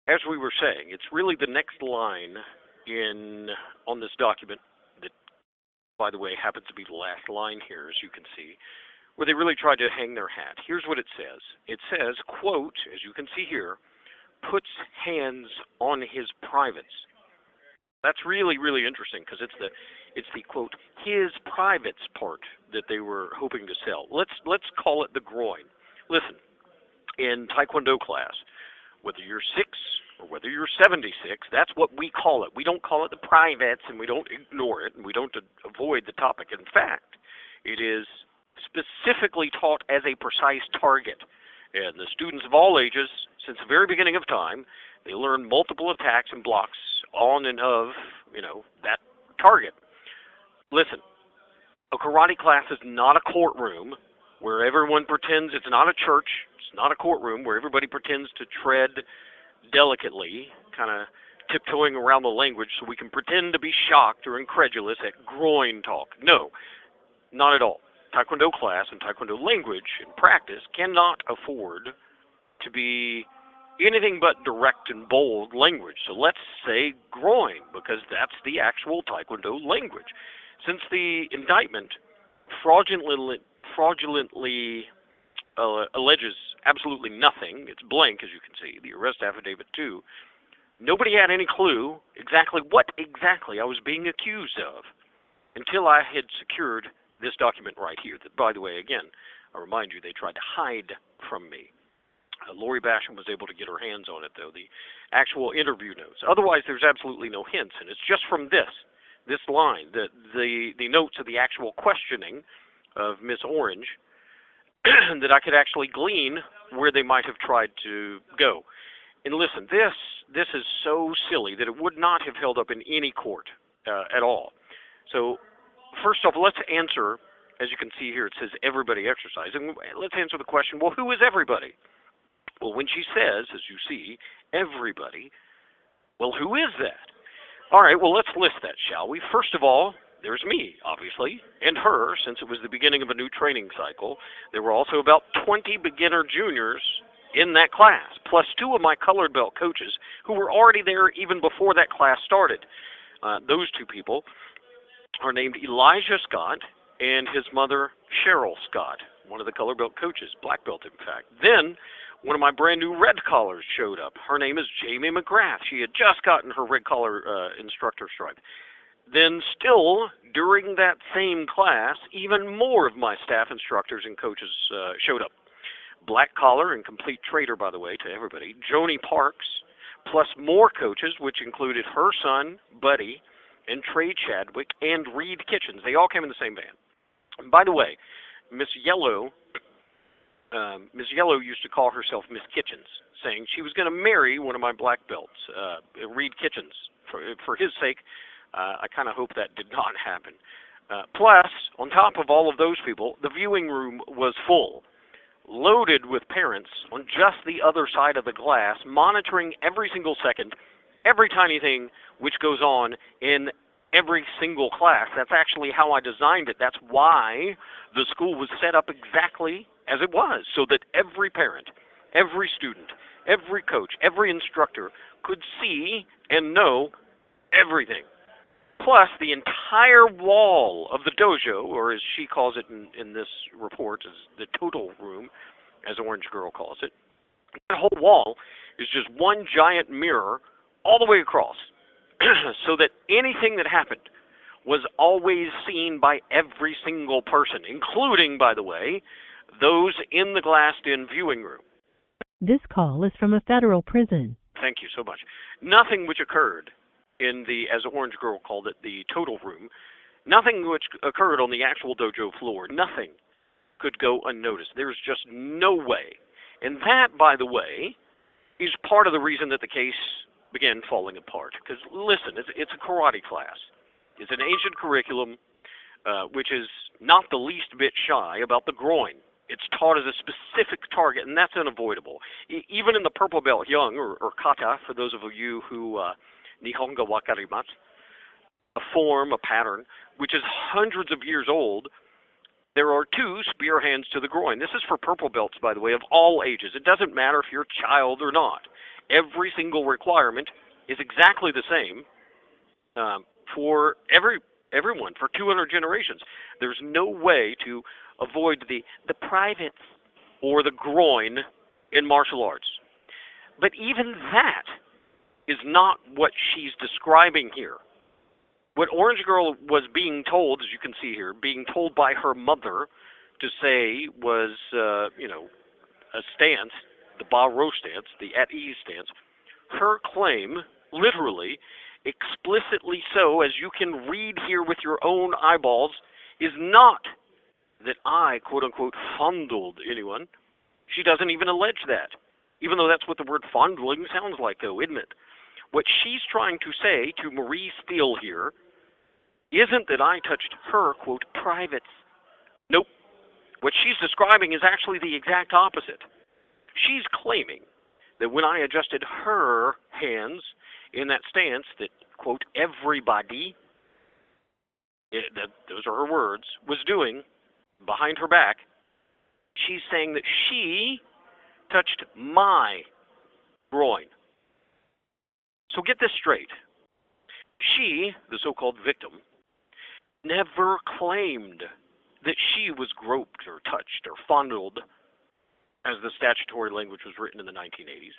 as we were saying, it's really the next line in on this document that, by the way, happens to be the last line here, as you can see, where they really tried to hang their hat. Here's what it says. It says, quote, as you can see here, puts hands on his privates. That's really, really interesting because it's the quote his privates part that they were hoping to sell. Let's call it the groin. Listen, in Taekwondo class, whether you're 6 or whether you're 76, that's what we call it. We don't call it the privates, and we don't ignore it, and we don't avoid the topic. In fact, it is specifically taught as a precise target. And the students of all ages, since the very beginning of time, they learn multiple attacks and blocks on and of, that target. Listen, a karate class is not a courtroom where everyone pretends. It's not a church. It's not a courtroom where everybody pretends to tread delicately, kind of tiptoeing around the language so we can pretend to be shocked or incredulous at groin talk. No, not at all. Taekwondo class and Taekwondo language and practice cannot afford to be anything but direct and bold language. So let's say groin, because that's the actual Taekwondo language. Since the indictment fraudulently alleges absolutely nothing, it's blank, as you can see, the arrest affidavit too, nobody had any clue what exactly I was being accused of until I had secured this document right here. That, by the way, again, I remind you, they tried to hide from me. Lori Basham was able to get her hands on it, though, the actual interview notes. Otherwise, there's absolutely no hints, and it's just from this line, the notes of the actual questioning of Miss Orange, that I could actually glean where they might have tried to go. And listen, this is so silly that it would not have held up in any court at all. So, first off, let's answer, as you can see here, it says everybody exercise. And let's answer the question, well, who is everybody? Well, when she says, as you see, everybody, well, who is that? All right, well, let's list that, shall we? First of all, there's me, obviously, and her, since it was the beginning of a new training cycle. There were also about 20 beginner juniors in that class, plus 2 of my colored belt coaches who were already there even before that class started. Those 2 people are named Elijah Scott and his mother, Cheryl Scott, one of the color belt coaches, black belt, in fact. Then one of my brand new red collars showed up. Her name is Jamie McGrath. She had just gotten her red collar instructor stripe. Then still, during that same class, even more of my staff instructors and coaches showed up. Black collar and complete traitor, by the way, to everybody, Joni Parks, plus more coaches, which included her son, Buddy, and Trey Chadwick, and Reed Kitchens. They all came in the same van. And by the way, Miss Yellow used to call herself Miss Kitchens, saying she was going to marry one of my black belts, Reed Kitchens. For his sake, I kind of hope that did not happen. Plus, on top of all of those people, the viewing room was full, loaded with parents on just the other side of the glass, monitoring every single second, every tiny thing which goes on in every single class. That's actually how I designed it. That's why the school was set up exactly as it was, so that every parent, every student, every coach, every instructor could see and know everything. Plus, the entire wall of the dojo, or as she calls it in this report, is the total room, as Orange Girl calls it. The whole wall is just one giant mirror all the way across, so that anything that happened was always seen by every single person, including, by the way, those in the glassed-in viewing room. This call is from a federal prison. Thank you so much. Nothing which occurred in the, as Orange Girl called it, the total room, nothing which occurred on the actual dojo floor, nothing could go unnoticed. There's just no way. And that, by the way, is part of the reason that the case began falling apart. Because, listen, it's a karate class. It's an ancient curriculum, which is not the least bit shy about the groin. It's taught as a specific target, and that's unavoidable. Even in the purple belt young, or kata, for those of you who Nihongo wakarimasu, a form, a pattern, which is hundreds of years old, there are 2 spear hands to the groin. This is for purple belts, by the way, of all ages. It doesn't matter if you're a child or not. Every single requirement is exactly the same for everyone for 200 generations. There's no way to avoid the privates or the groin in martial arts. But even that is not what she's describing here. What Orange Girl was being told, as you can see here, being told by her mother to say was, a stance, the Barreau stance, the at-ease stance. Her claim, literally, explicitly so, as you can read here with your own eyeballs, is not that I, quote-unquote, fondled anyone. She doesn't even allege that, even though that's what the word fondling sounds like, though, isn't it? What she's trying to say to Marie Steele here isn't that I touched her, quote, privates. Nope. What she's describing is actually the exact opposite. She's claiming that when I adjusted her hands in that stance that, quote, everybody, those are her words, was doing behind her back, she's saying that she touched my groin. So get this straight. She, the so-called victim, never claimed that she was groped or touched or fondled, as the statutory language was written in the 1980s.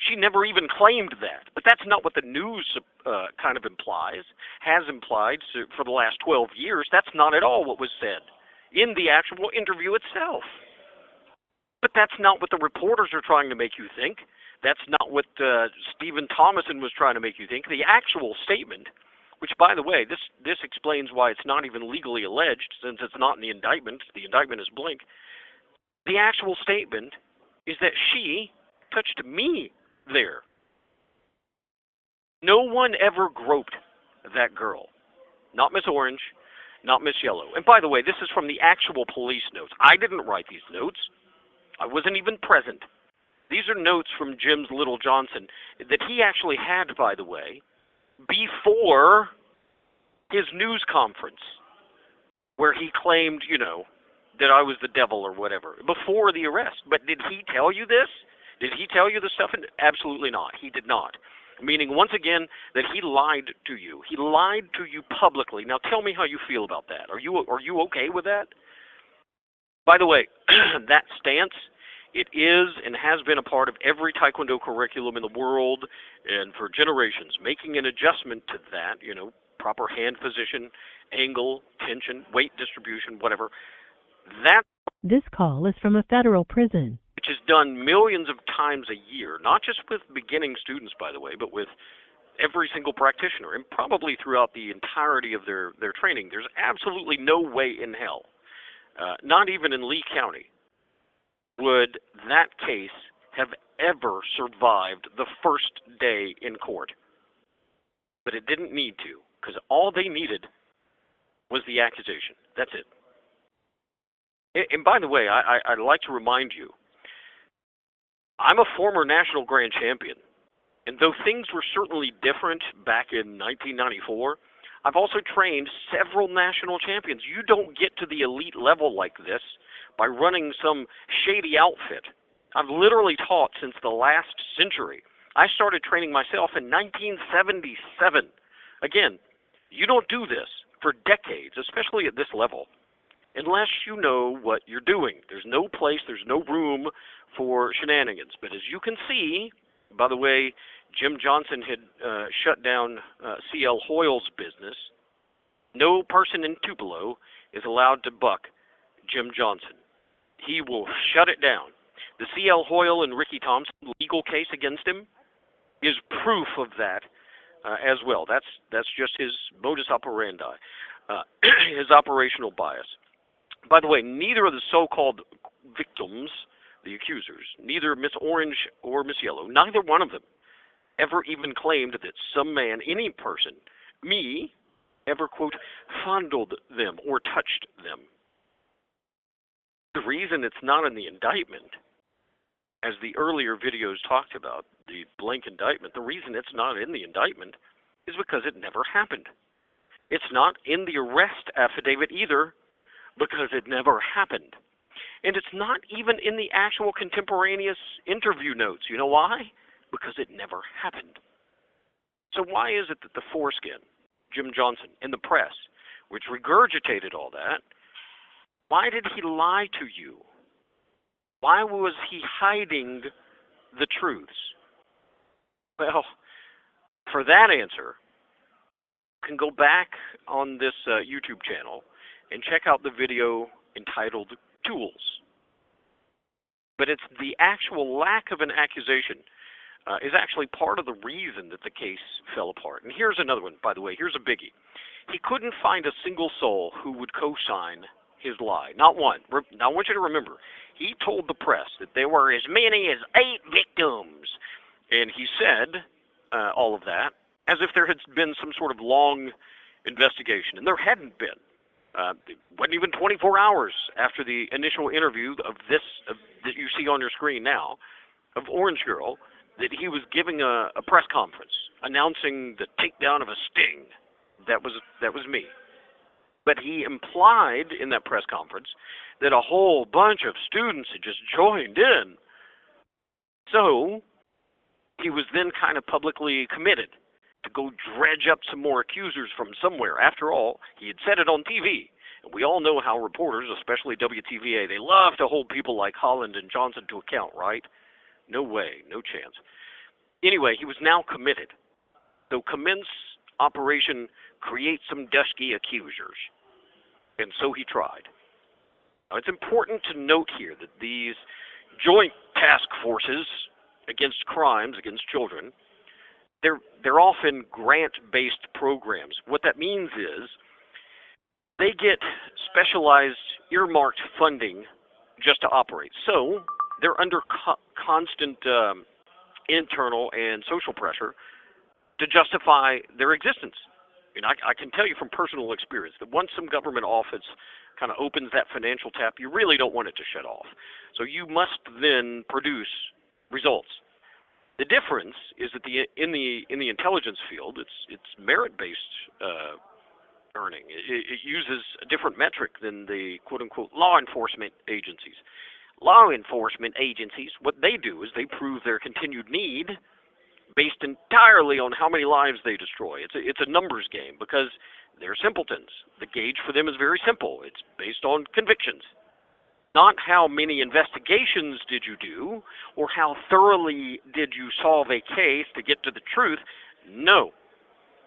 She never even claimed that. But that's not what the news kind of implies, has implied for the last 12 years. That's not at all what was said in the actual interview itself. But that's not what the reporters are trying to make you think. That's not what Stephen Thomason was trying to make you think. The actual statement, which, by the way, this explains why it's not even legally alleged, since it's not in the indictment. The indictment is blank. The actual statement is that she touched me there. No one ever groped that girl. Not Miss Orange, not Miss Yellow. And by the way, this is from the actual police notes. I didn't write these notes. I wasn't even present. These are notes from Jim's Little Johnson that he actually had, by the way, before his news conference, where he claimed, that I was the devil or whatever, before the arrest. But did he tell you this? Did he tell you this stuff? Absolutely not. He did not. Meaning, once again, that he lied to you. He lied to you publicly. Now tell me how you feel about that. Are you okay with that? By the way, that stance, it is and has been a part of every Taekwondo curriculum in the world and for generations. Making an adjustment to that, proper hand position, angle, tension, weight distribution, whatever. That This call is from a federal prison. Which is done millions of times a year, not just with beginning students, by the way, but with every single practitioner, and probably throughout the entirety of their training. There's absolutely no way in hell, not even in Lee County, would that case have ever survived the first day in court. But it didn't need to, because all they needed was the accusation. That's it. And by the way, I'd like to remind you, I'm a former national grand champion. And though things were certainly different back in 1994, I've also trained several national champions. You don't get to the elite level like this by running some shady outfit. I've literally taught since the last century. I started training myself in 1977. Again, you don't do this for decades, especially at this level, unless you know what you're doing. There's no place, there's no room for shenanigans. But as you can see, by the way, Jim Johnson had shut down C.L. Hoyle's business. No person in Tupelo is allowed to buck Jim Johnson. He will shut it down. The C.L. Hoyle and Ricky Thompson legal case against him is proof of that as well. That's just his modus operandi, his operational bias. By the way, neither of the so-called victims, the accusers, neither Miss Orange or Miss Yellow, neither one of them ever even claimed that some man, any person, me, ever, quote, fondled them or touched them. The reason it's not in the indictment, as the earlier videos talked about, the blank indictment, the reason it's not in the indictment is because it never happened. It's not in the arrest affidavit either because it never happened. And it's not even in the actual contemporaneous interview notes. You know why? because it never happened. So why is it that the foreskin, Jim Johnson, and the press, which regurgitated all that, why did he lie to you? Why was he hiding the truths? Well, for that answer, you can go back on this YouTube channel and check out the video entitled Tools. But it's the actual lack of an accusation is actually part of the reason that the case fell apart. And here's another one, by the way. Here's a biggie. He couldn't find a single soul who would co-sign his lie. Not one. Now, I want you to remember, he told the press that there were as many as 8 victims. And he said all of that as if there had been some sort of long investigation. And there hadn't been. It wasn't even 24 hours after the initial interview of this that you see on your screen now, of Orange Girl, that he was giving a press conference announcing the takedown of a sting. That was me. But he implied in that press conference that a whole bunch of students had just joined in. So he was then kind of publicly committed to go dredge up some more accusers from somewhere. After all, he had said it on TV. And we all know how reporters, especially WTVA, they love to hold people like Holland and Johnson to account, right? No way, no chance. Anyway, he was now committed. So commence Operation Create Some Dusky Accusers. And so he tried. Now, it's important to note here that these joint task forces against crimes against children, they're often grant-based programs. What that means is they get specialized, earmarked funding just to operate. So they're under constant internal and social pressure to justify their existence. And I can tell you from personal experience that once some government office kind of opens that financial tap, you really don't want it to shut off. So you must then produce results. The difference is that in the intelligence field, it's merit-based earning. It uses a different metric than the quote-unquote law enforcement agencies. Law enforcement agencies, what they do is they prove their continued need based entirely on how many lives they destroy. It's a numbers game because they're simpletons. The gauge for them is very simple. It's based on convictions. Not how many investigations did you do or how thoroughly did you solve a case to get to the truth. No.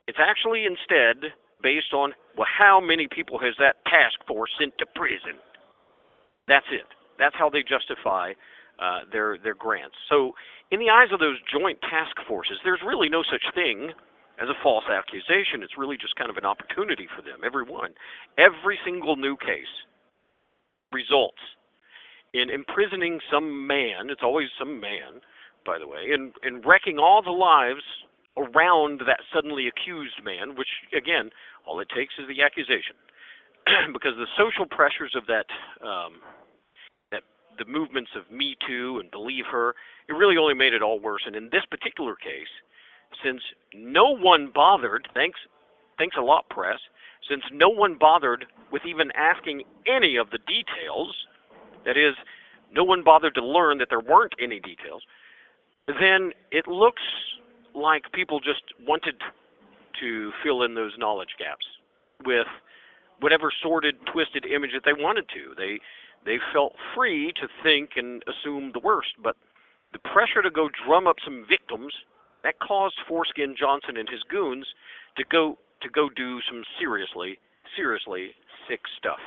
It's actually instead based on, well, how many people has that task force sent to prison? That's it. That's how they justify their grants. So in the eyes of those joint task forces, there's really no such thing as a false accusation. It's really just kind of an opportunity for them, everyone. Every single new case results in imprisoning some man, it's always some man, by the way, and wrecking all the lives around that suddenly accused man, which, again, all it takes is the accusation. Because the social pressures of the movements of Me Too and Believe Her, it really only made it all worse. And in this particular case, since no one bothered, thanks a lot, press, since no one bothered with even asking any of the details, that is, no one bothered to learn that there weren't any details, then it looks like people just wanted to fill in those knowledge gaps with whatever sordid, twisted image that they wanted to. They felt free to think and assume the worst, but the pressure to go drum up some victims, that caused Foreskin Johnson and his goons to go do some seriously sick stuff.